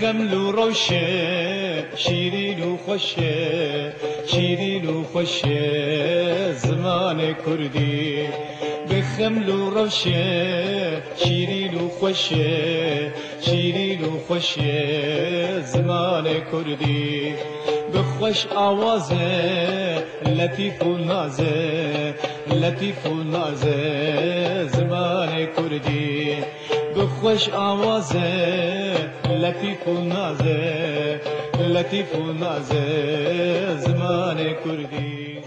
بخمل وروشة شيرين وخشة شيرين وخشة زمان كردي بخمل وروشة شيرين وخشة شيرين وخشة زمان كردي بخوش آوازه لطيف ونازه لطيف ونازه زمان كردي بخوش آوازه لطيف ونازه لطيف ونازه زمان كردي.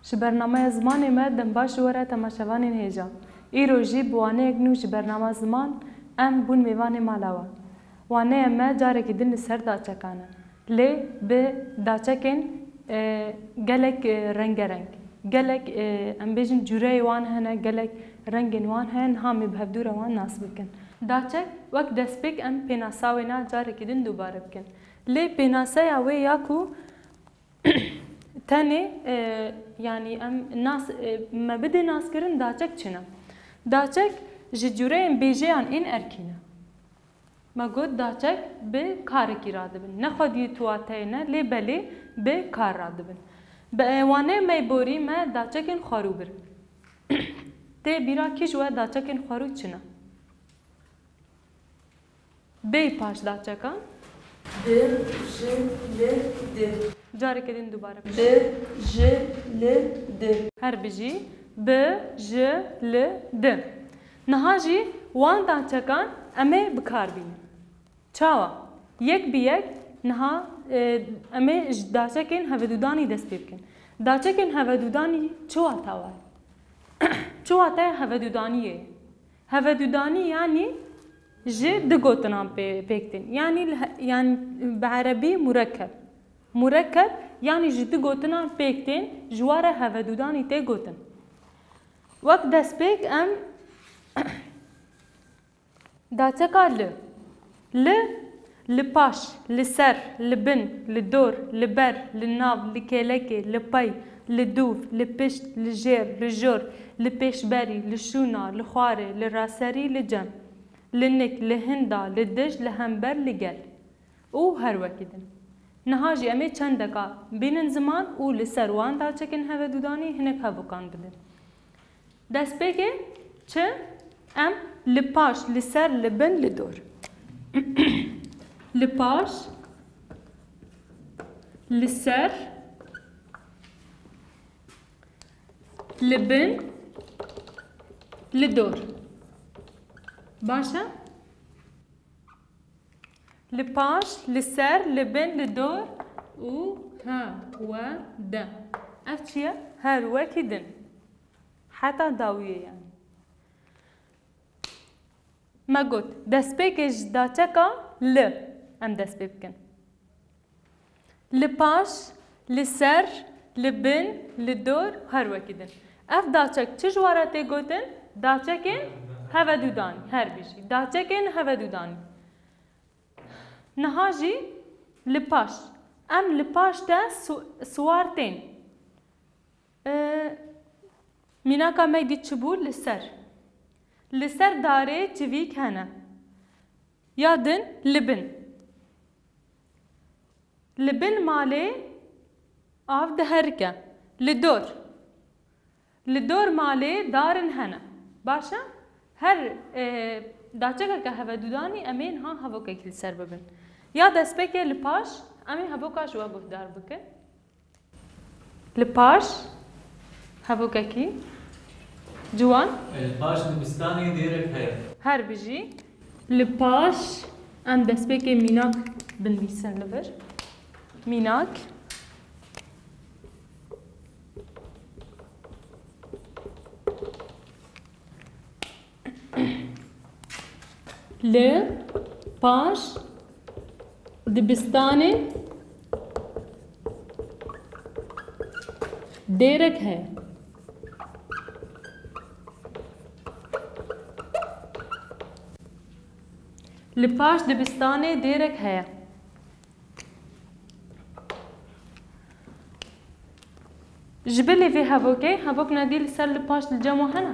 ji bername zimanê me dembaş were temaşevanên hêja. Îro jî bi waneyek nû ji bernama ziman em bûn mêvanê mala we. Waneyê me carekî din li ser daçekan e. Lê bi daçekên gelek rengereng. Gelek em bêjin cûreyê wan hene, gelek rengên wan hene, niha me bi hevdûra wan nas bikin. Daçek wek destpêk em pênasa wê na carekî din dubare bikin. Lê pênaseya wê ya ku tenê yani em nas me bide naskirin daçek çine. Daçek ji cûreyên bêjeyan ên erkî ne. Me got daçek bi karekî radibin. Ne xwediyê tuwateyê ne lê belê bi kar radibin. Bi êwanê meyborî me daçekên xwarû bir. Tê bîra kî ji we daçekên xwarû çine? Bê paş daçekan? B, J, L, D. Carekê din dubare B, J, L, D. her bijî B, J, L, D. Niha jî wan daçekan em ê bikarbînin. Çawa? Yek bi yek niha em ê ji daçekên hevedûdanî dest pê bikin. Daçekên hevedûdanî çi wata waye? Çi wataya hevedûdaniyê? Hevedûdanî yanî ji di gotinan pêk tên. Yani bi erebî murekkeb. Murekkeb yani ji di gotinan pêk tên ji ware hevedûdanî tê gotin. Wek destpêk em daçeka li. Li paş, li ser, li bin, li dor, li ber, li nav, li kêlekê, li pey, li dûv, li pişt, li jêr, li jor, li pêşberî, li şûna, li xwarê, li raserî, li cem, li nik, li hinda, li dij, li hember, li gel. û her wekî din. Niha jî em ê çendeka bînin ziman û li ser wan daçekên hevedûdanî hinek hevûkan bidin. Destpêkê çi? Em li paş, li ser, li bin, li dor. Li paş, li ser, li bin, li dor. Baş e? Li paş, li ser, li bin, li dor û we de. Ev çi ye? Her wekî din. Heta dawiyê yani. Me got destpêkê ji daçeka li em dest pê bikin. Li paş, li ser, li bin, li dor her wekî din. Ev daçek çi ji wara tê gotin? Daçekên hevedûdanî her bijî. Daçekên hevedûdanî. Niha jî li paş. Em li paş de swar tên. Mînaka me dît çi bû li ser. Li ser darê çivîk hene. Ya din li bin. Li bin malê av diherike. Li dor. Li dor malê darin hene. Baş e? Her daçekeke hevedûdanî em ê niha hevokekî li ser bibin. Ya destpêkê li paş em ê hevoka ji we guhdar bikin. Li paş hevokekî ciwan paş dibistanê dêrek heye. her bijî li paş em destpêkê mînak binivîsin li vir. Mînak li paş dibistanê dêrek heye. Li paş dibistanê dêrek heye. Ji bilê vê hevokê, hevok nedî li ser li paş li cem wan hene.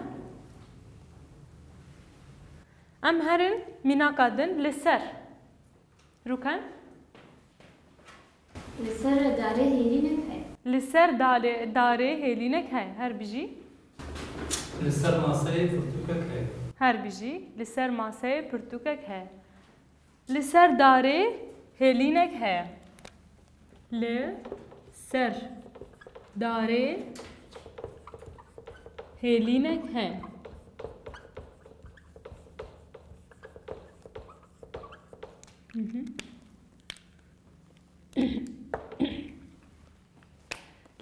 Em herin mînaka din li ser. روکن لسر داره هیلینک هی لسر داره هێلینەک هەیە هەر بژی لسر ماسەی پرتوکەک هەیە هەر بژی لەسەر ماسەیە پرتوکەک هەیە لەسەر دارێ هێلینەک هەیە لەسەر دارێ هێلینەک هەیە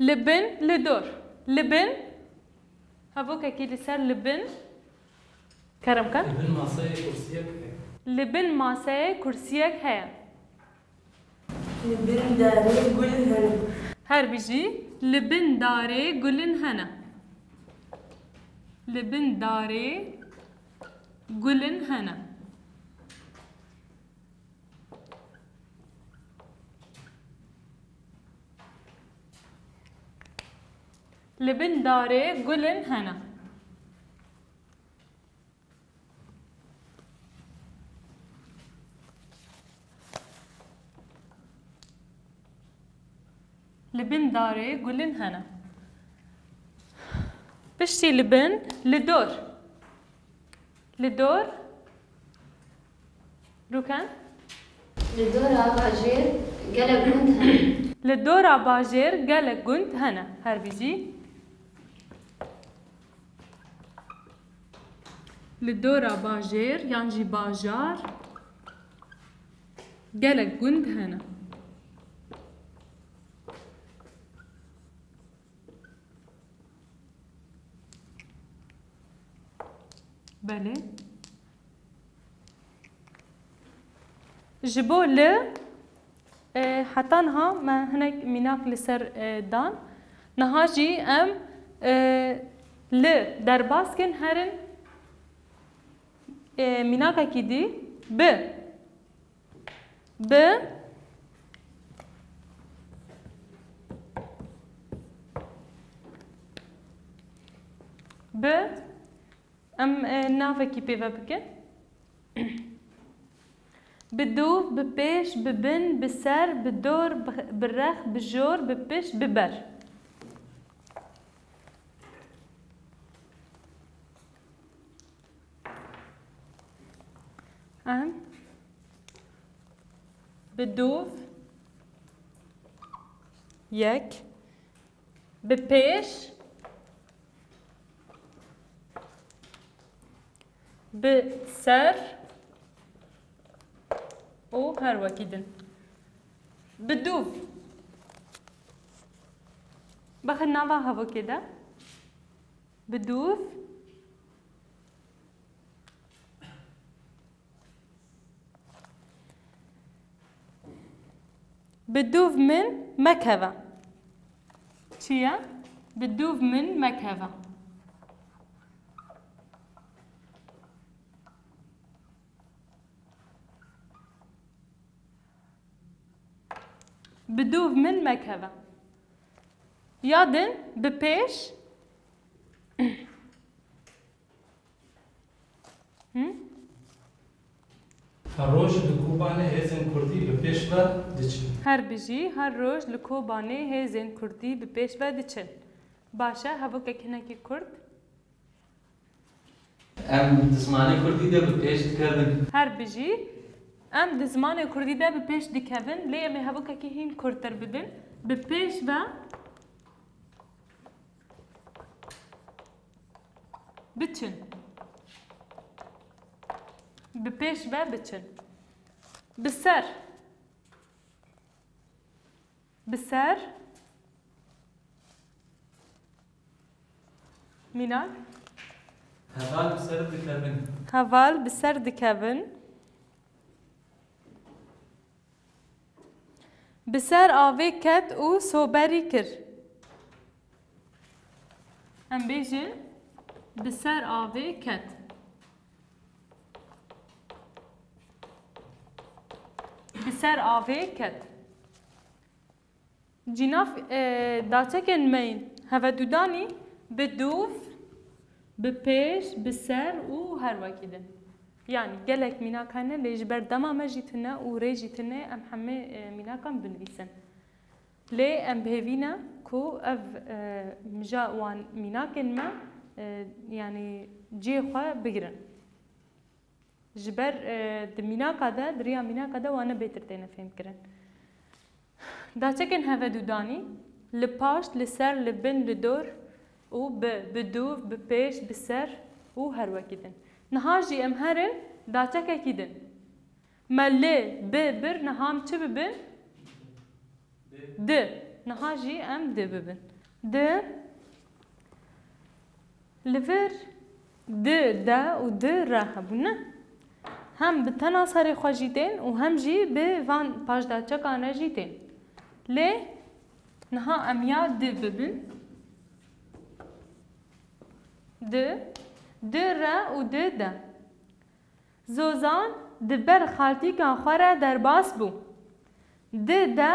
لبن لدور لبن هەبووکێکی لەسەر لبن کەرم کە بن ماسەی کورسیەک هەیە لبن ماسەیە کورسیەک هەیە لبن داره گل هنه هەر بژی لبن دارێ گولن هەنە لبن دارێ گولن هەنە لبن دارێ گولن هەنە لبن دارێ گولن هەنە پشتی لبن لدۆر لدۆر ڕووکەن لدورا باجير قلب گوند هن لە دۆرا باژێر گەلێک گوند هەنە هەر بژی لە دۆرا باژێر یانجی باژار گەلێک گوند هەنە بەلێ ji bo li heta niha me hinek mînak li ser dan niha jî em li derbaskin herin mînakekî dî bi em navekî pêve bikin bi dûv bi pêş bi bin bi ser bi dor bi rex bi jor bi pişt bi ber em bi dûv yek bi pêş bi ser û her wekî din bi dûv bixin nava hevokê de bi dûv bi dûv min mekeve çi ye bi dûv min mekeve بدوف من مكهبة يادن ببيش هر روز دکوبانه هزین کردی به پیش و دچین هر بجي هر روج لكوباني هيزن كردي ببيش بدچن باشا هبو كهنكي كرد ام دزمانی کردی ده به پیش دکردن هر بجي ام د زمان کردی ده به پیش دکوین لی ام هبو که هین کردتر بدن به پیش و بچن به پیش و بچن بسر بسر مینال هوال بسر دکردن هوال بسر دکوین بسر آوی کت او صوبری کر ام بیجن بسر آوی کت بسر آوی کت جناف داچکن مین هوا دودانی بدوف بپیش بسر او هر وکیدن يعني قالك مينا كان ليش بردما ما جيتنا وريجيتنا أم حمي مينا كان بنويسن لي أم بهفينا كو أف مجا وان مينا كلمة يعني جيخوا بقرن جبر دمينا كذا دريا مينا كذا وانا بيترتين فهم كرن دا تكن هذا دوداني لباش لسر لبن لدور و بدوف ببيش بسر و هروا كدن نهاجي ام هرن دا تكا كدن ما لي ببر نهام چه ببن د نهاجي ام د ببن د لفر د دا و د راهبونه هم بتناصر خواجيتين و هم جي بفان باش دا چكانا جيتين لي نها اميا د ببن د را و د دا زوزان دبر خالتي كان خورا درباس بو د دا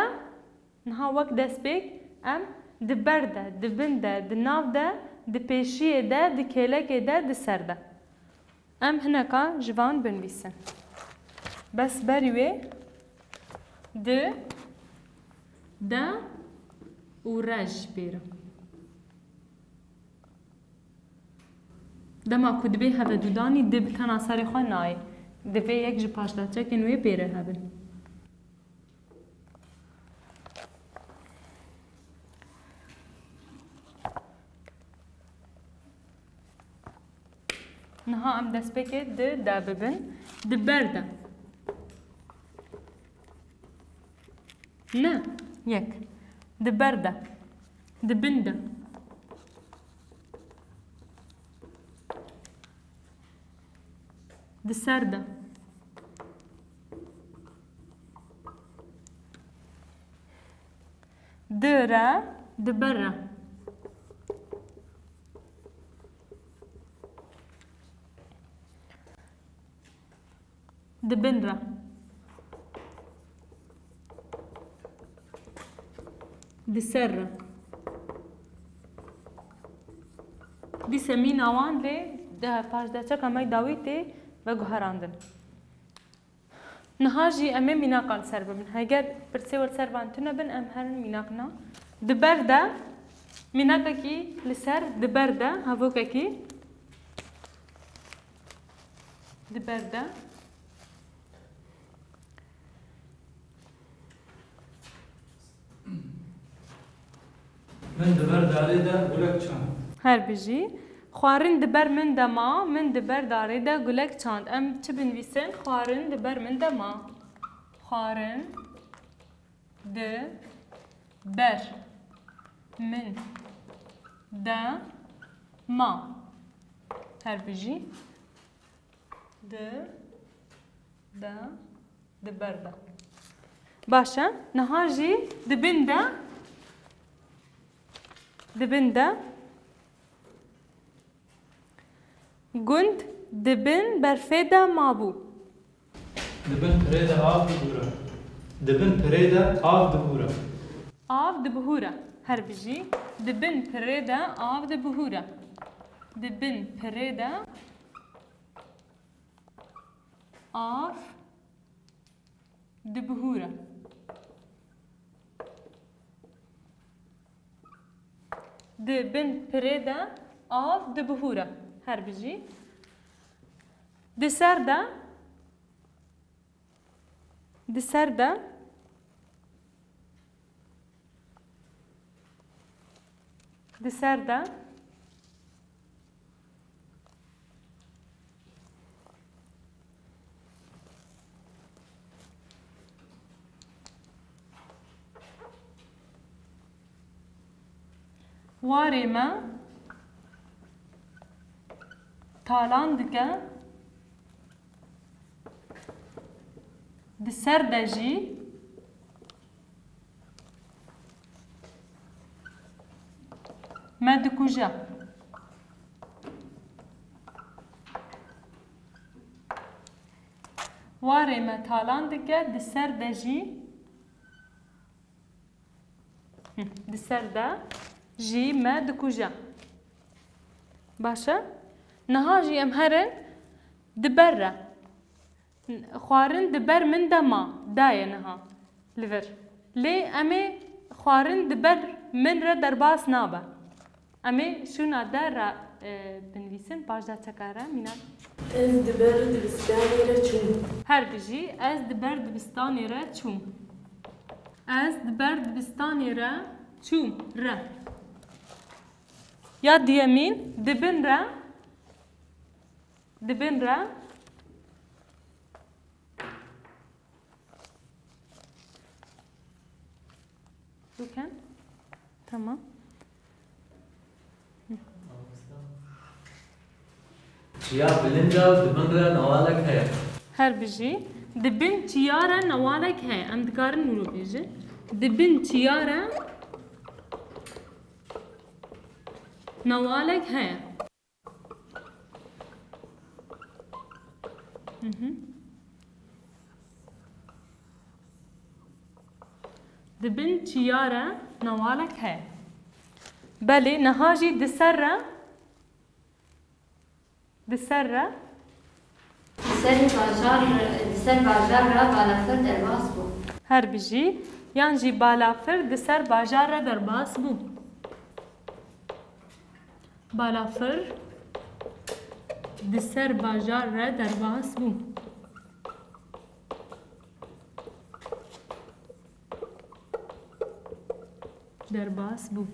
نها وقت دست بيك ام دبر دا دبن دا دناف دا دبيشي دا دكيلك دا دسر دا ام هناكا جوان بنويسن بس بريوه د دا و رج بيرا دما كدبي هذا دوداني دب تناصر خو ناي دبي يك جي باش دا چكن وي بيرا هبن نها ام دست بكي د دا ببن دبردا نا يك دبردا دبندا دسردا درا دبرا دبنرا دسرة دي سمين اوان لي ده باش ده چكا ماي داويتي وگوهراندن نهاجي امي ميناقال سر ببن هاگر برسيول سر بانتنا بن ام هرن ميناقنا دبر ده ميناقا كي لسر دبر ده هفوكا كي دبر ده من دبر داري دا گلک چند هر بيجي خوارن دبر من دما من دبر داري دا گلک چاند ام چه بنویسن خوارن دبر من دما خوارن دبر من دما هر بيجي دا دبر دا باشا نهاجي دبن دا دبن گند دبن برفدا مابو دبن پريدا آف دبورا دبن پريدا آف دبورا آف دبهورا هر بيجي دبن پريدا آف دبهورا دبن پريدا آف دبهورا دبن پريدا آف دبهورا هر بيجي دسردا دسردا دسردا وارما تالان دکه دسر دجی ما دکوجا واره ما تالان دکه دسر دجی دسر دا جی ما دکوجا باشا نهاجي ام هرن دبرة خوارن دبر من دما داية نها لفر لي أمي خوارن دبر من را درباس نابا أمي شو نادر را بنویسن باش دا تکاره مینا Ez diber dibistanê re çûm. هر بجي از دبر دبستاني را چوم از دبر دبستاني را چوم را يا ديمين دبن را دبن را دوكان تمام چیا بلندا دبن را نوالک هەیە هر بجي دبن تيارا نوالك هي ام دكارن نورو بيجي دبن تيارا نوالك هي دبن تيارا نوالك هي بلي نهاجي دسرة دسرة سر باجار را بالافر درباس بو هر بجي يانجي بالافر دسر باجار را درباس بو بالافر دسر باجار را درباس بو درباس بو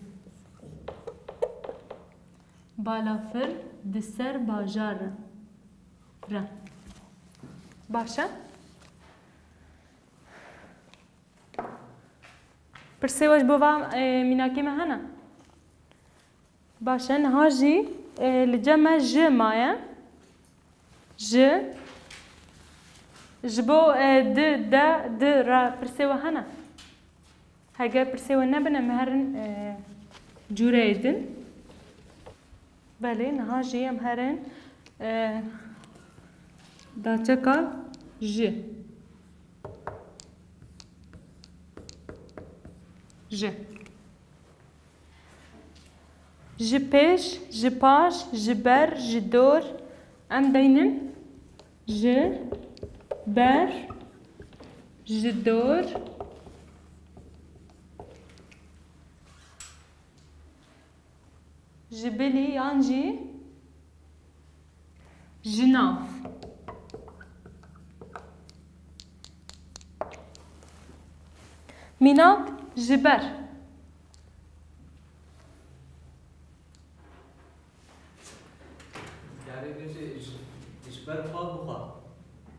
بالافر دسر باجار را باشا برسيوش بوفا ميناكي مهنا باشا نهاجي لجمع ج مايا ج جبو د د را برسيوه هنا هاجا برسيوه نبنا مهرن جوريدن بله نهاجي مهرن داچکا ج ج ج پیش ج پاش ج بر ج دور ام دینن ج بر ج دور ج بلی یانجی جناف ميناك جبر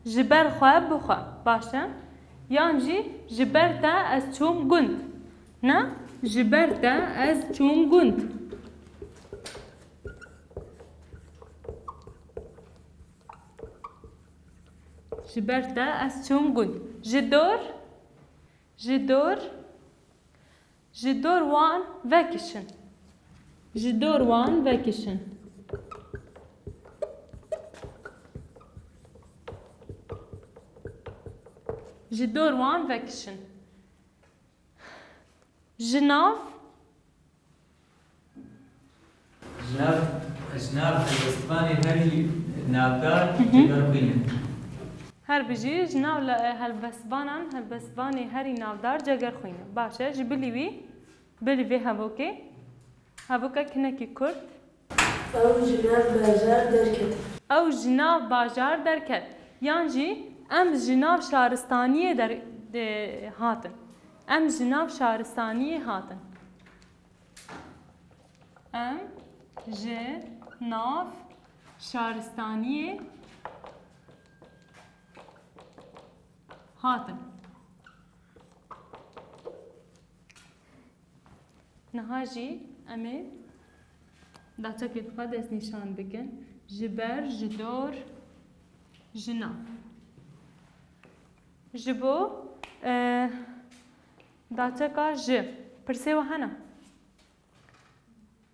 جبر خواب بخوا باشا يانجي جبرتا از چوم گند نا جبرتا از چوم گند جبرتا از چوم گند جدور جدور جدور وان vacation جدور وان vacation جدور وان vacation جناف جناب الاسباني هري نابدار جدار بينه هر بجي جناو هلبسباني هري نافدار جگر خوينه باشه جبلي وي هبوكا كنكي كرد او جناب باجار دركت يانجي ام جناب شارستانية هاتن ام جناب شارستانية هاتن ام جناب شارستانية هاتن نهاجي امي داتك يتقدس نشان بكن جبر جدور جنا جبو داتكا ج برسيوه هنا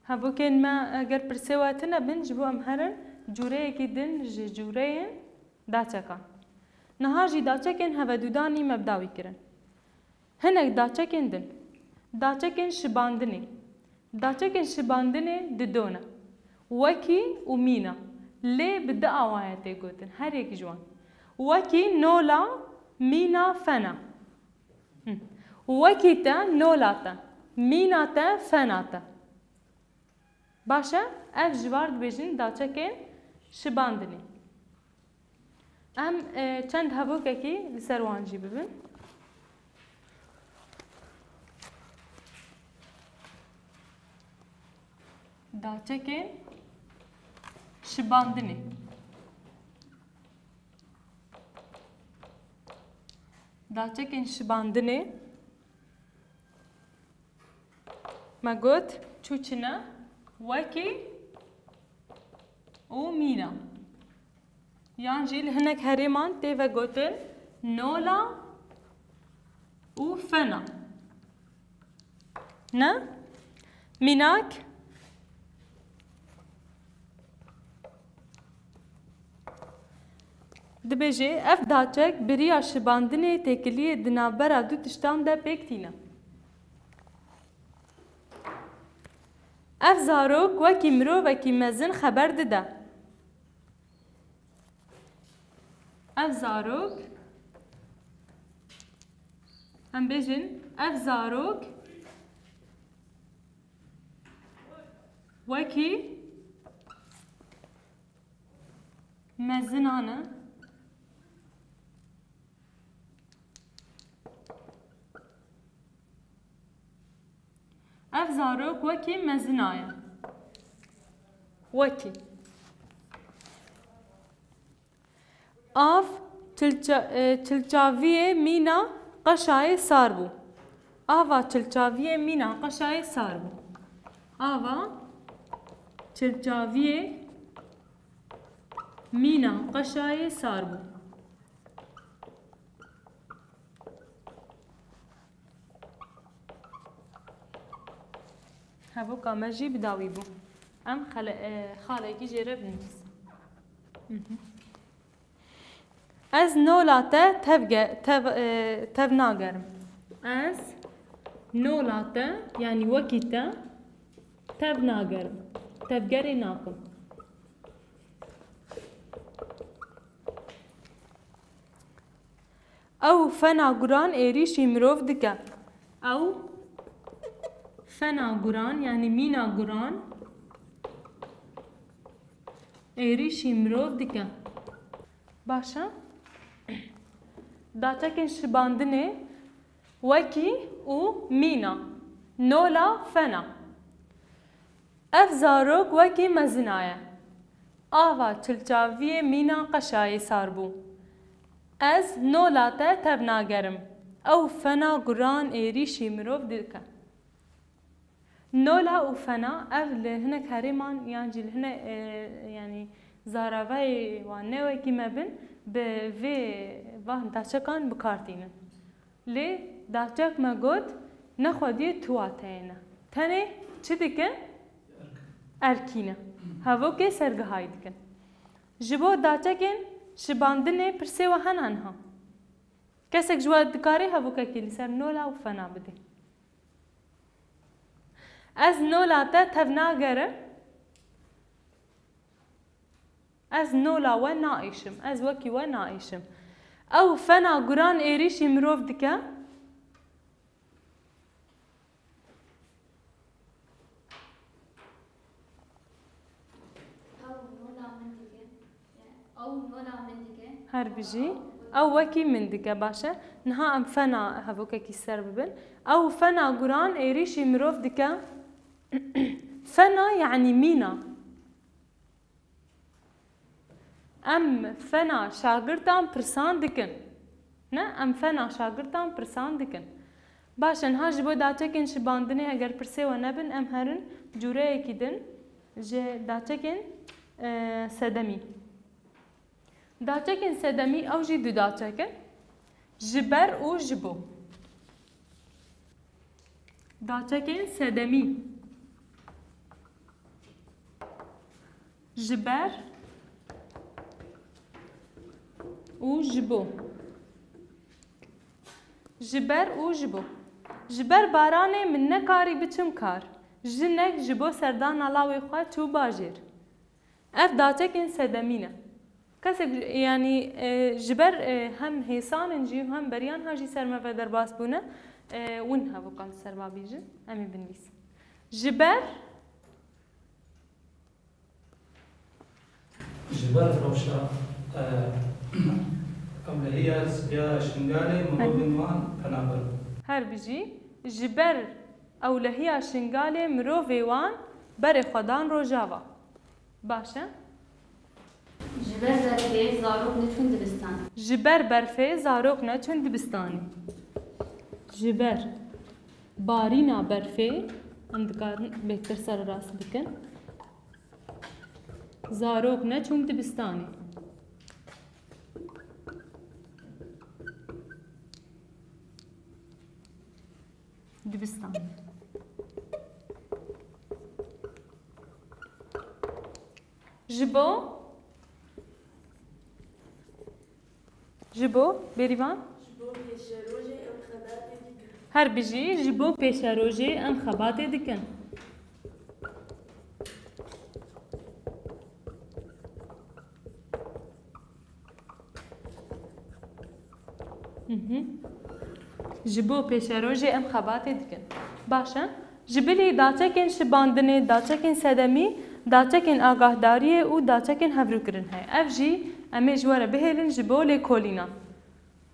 هبو كان ما اگر برسيوه تنا بن جبو امهرن جوريه كدن جورين داتكا نهاجي داچکن هوا دودانی مبداوی کرن هنک داچکن دن داچکن شباندنی داچکن شباندنی ددونا وکی و مینا لی بده آوایته گوتن هر یک جوان وكي نولا مينا فنا وكيتا نولاتا ميناتا فناتا باشا اف جوار دبيجن داچكين شباندني ام چند هبوككي لسروان جي ببن داچكين شباندني داچكين شباندني ما قلت تشوچنا وكي ومينا يعني هناك هريمان تيفا قلتن نولا وفنا نا ميناك دبيجي اف داچك بريا شباندني تكليه دنابرا دو تشتان دا بيكتينا اف زاروك وكي مرو وكي مزن خبر ددا اف زاروك ام بيجن اف زاروك وكي مزنانا اف زاروك وكي مزنايا وكي اف تلچاویه مینا قشای ساربو آوا تلچاویه مینا قشای ساربو آوا تلچاویه مینا قشای ساربو هبو كامجي بداوي بو ام خالقي جرب نفس از نولاته تبناگرم از نولاته يعني وكيتا تبناگرم تبگری ناکم او فنا قران ايريشي مروف دكا او فنا قران يعني مينا قران ايريشي مروف دكا باشا داچكن شباندنه وكي و مينا نولا فنا اف زاروك وكي مزنايا آوا تلچاوية مينا قشاي ساربو از نولاتا تبناگرم او فنا قران ايريشي مروف دكا نولا و فنا اف لهنك هريمان يعني لهنا يعني زاراوي وانه وكي مبن بفي وان داچكان بكارتين لي داچك ما قلت نخودي تواتينا تاني چدكن اركينا هاوكي سرگهاي دكن جبو داچكن شباندنه پرسه وهنانها كسك جوا دكاري هاوكا كيلي سر نولا و فنا بدي از نولا تبناگره از نولا و نائشم از وكي و نائشم او فنا قران ايريشي مروف دكا هر بيجي او وكي من دكا باشا نها ام فنا هبوكا كي سر ببن او فنا قران ايريشي مروف دكا فنا يعني مينا ام فنا شاگردان پرسان دکن نه ام فنا شاگردان پرسان دکن باشن ها جبو داچکن شباندنه اگر پرسه و نبن ام هرن جوره اکی دن جه داچکن سدمی داچکن سدمی او جی دو داچکن جبر او جبو داچکن سدمی جبر و جبو جبر و جبو جبر بارانه من نکاری بچم کار جنک جبو سردان علاوی خواه چو باجر اف داچکن سدمینه کەسێک ینی ji ber hem hêsanên jî hem beriyan ha jî sermeve derbas bûne win hevûkan serma bîjin em ê binivîsin ji ber جبال روشا أولهية يا شنغالي مرودنوان بنابر her bijî ji ber ewlehiya şingalê mirovê wan berê xwedan rojava baş e جبر برفي زاروك نتون دبستان ji ber berfê zarok neçûn dibistanê ji ber barîna berfê em dikarin bêhtir serrast bikin zarok neçûn dibistanê dibistan ji bo bêrîvan بۆ پێشەرۆژێ ئەم خەباتێ دیکە her bijî ji bo pêşerojê em xebatê dikin ji bo pêşerojê em xebatê dikin baş e ji bilî daçekên şibandinê daçekên sedemî daçekên agahdariyê û daçekên hevrûkirin heye ev jî em ê ji we re bihêlin ji bo lêkolînan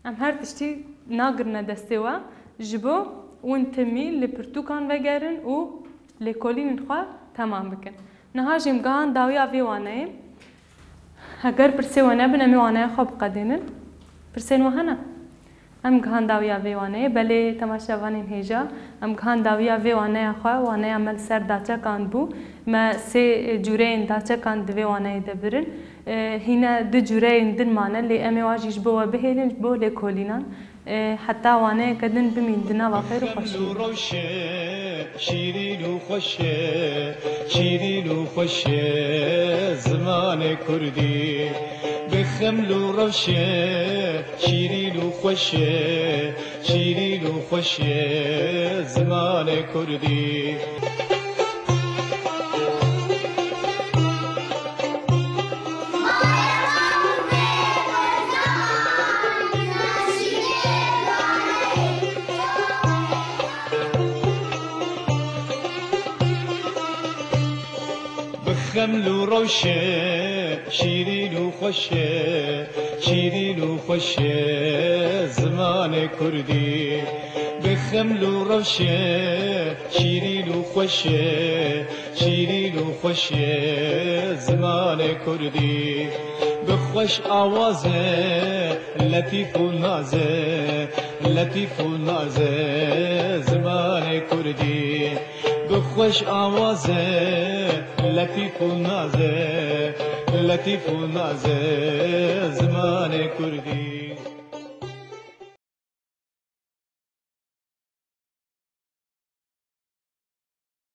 em her tiştî nagirine destê we ji bo win timî li pirtûkan vegerin û lêkolînên xwe temam bikin niha jî em gihan dawiya vê waneyê heger pirsê we nebin em ê waneya xwe biqedînin pirsên we hene em gihan dawiya vê waneyê belê temaşevanên hêja em gihan dawiya vê waneya xwe waneya me li ser daçekan bû me sê cûreyên daçekan di vê waneyê de birin hîne du cûreyên din mane lê em ê wa jî ji bo we bihêlin ji bo lêkolînan heta waneyeke din bimîn di nava xêr û xweşî خمل روشه شیرین و خوشه شیرین و خوشه زمان کردی بخمل روشه شیرین و خوشه شیرین و خوشه زمان کردی خمل و روشه شیرین و خوشه شیرین و خوشه زمان کردی بخمل و روشه شیرین و خوشه شیرین و خوشه زمان کردی بخوش آوازه لطیف و نازه لطیف و نازه زمان کردی بخوش آوازه لطیف و نازه لطیف و نازه زمان کردی